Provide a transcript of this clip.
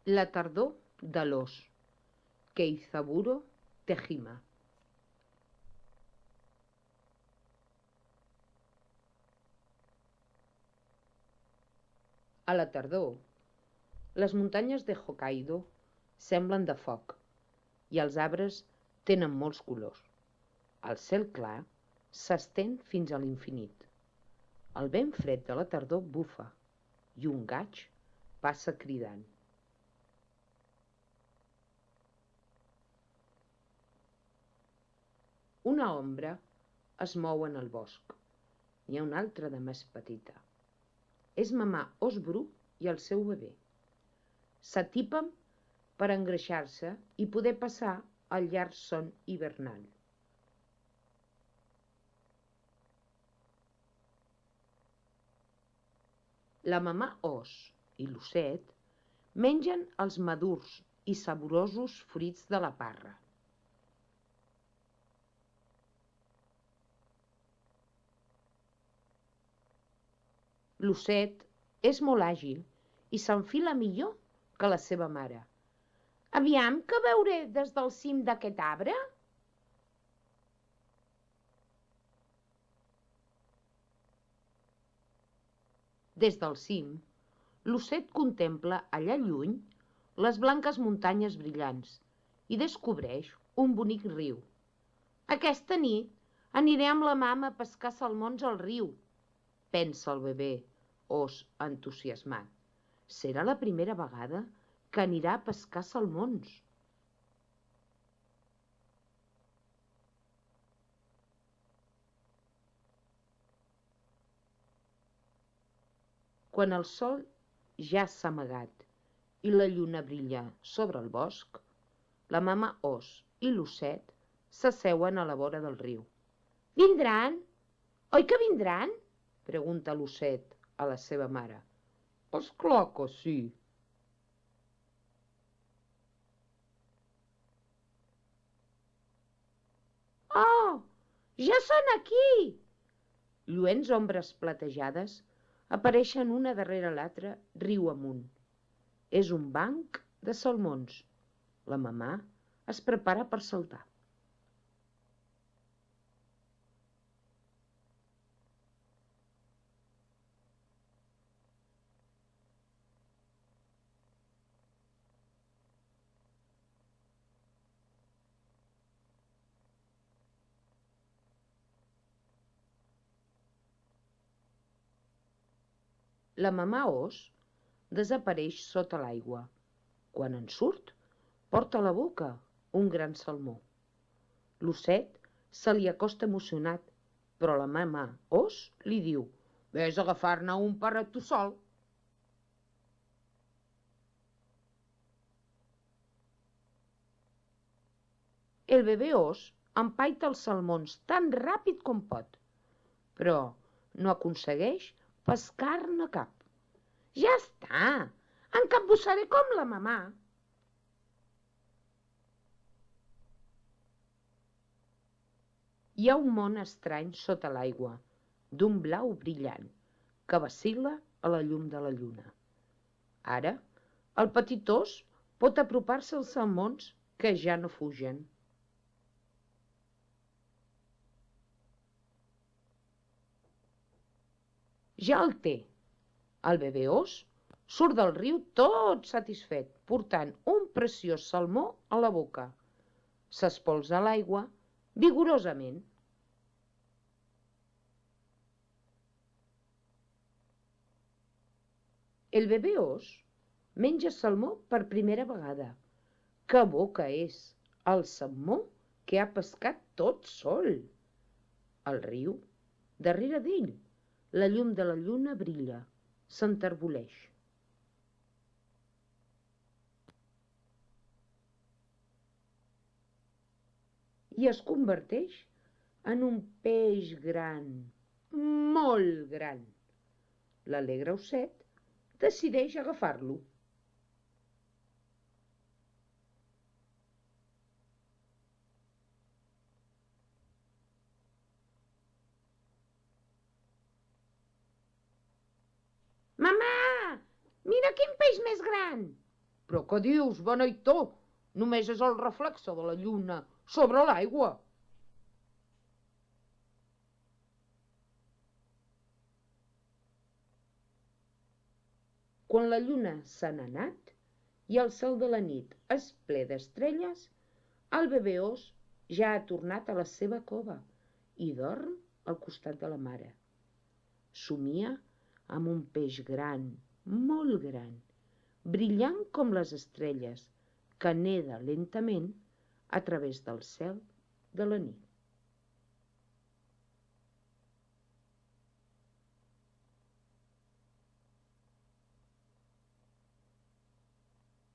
La tardor de l'ós. Keizaburo Tejima. A la tardor, les muntanyes de Hokkaido semblen de foc i els arbres tenen molts colors. El cel clar s'estén fins a l'infinit. El vent fred de la tardor bufa i un gaig passa cridant. Una ombra es mou en el bosc. N'hi ha una altra de més petita. És mamà ós bru i el seu bebè. S'atipen per engreixar-se i poder passar el llarg son hivernal. La mamà ós i l'osset mengen els madurs i saborosos fruits de la parra. L'osset és molt àgil i s'enfila millor que la seva mare. Aviam que veuré des del cim d'aquest arbre? Des del cim, l'osset contempla allà lluny les blanques muntanyes brillants i descobreix un bonic riu. Aquesta nit aniré amb la mama a pescar salmons al riu, pensa el bebè ós entusiasmat. Serà la primera vegada que anirà a pescar salmons. Quan el sol ja s'ha amagat i la lluna brilla sobre el bosc, la mama ós i l'osset s'asseuen a la vora del riu. Vindran? Oi que vindran? Pregunta l'osset a la seva mare. És clar que sí. Oh, ja són aquí! Lluents ombres platejades apareixen una darrere l'altra riu amunt. És un banc de salmons. La mamà es prepara per saltar. La mamà ós desapareix sota l'aigua. Quan en surt, porta a la boca un gran salmó. L'osset se li acosta emocionat, però la mamà ós li diu: «Ves a agafar-ne un per a tu sol». El bebè ós empaita els salmons tan ràpid com pot, però no aconsegueix pescar-ne cap. Ja està, em capbussaré com la mamà. Hi ha un món estrany sota l'aigua, d'un blau brillant, que vacil·la a la llum de la lluna. Ara, el petit ós pot apropar-se als salmons que ja no fugen. Ja el té. El bebè ós surt del riu tot satisfet, portant un preciós salmó a la boca. S'espolsa a l'aigua vigorosament. El bebè ós menja salmó per primera vegada. Que bo que és el salmó que ha pescat tot sol! Al riu, darrere d'ell, la llum de la lluna brilla, s'enterboleix. I es converteix en un peix gran, molt gran. L'alegre osset decideix agafar-lo. Mamà, mira quin peix més gran! Però què dius, beneitó? Només és el reflexe de la lluna sobre l'aigua. Quan la lluna se n'ha anat i el cel de la nit és ple d'estrelles, el bebè ós ja ha tornat a la seva cova i dorm al costat de la mare. Somia amb un peix gran, molt gran, brillant com les estrelles, que neda lentament a través del cel de la nit.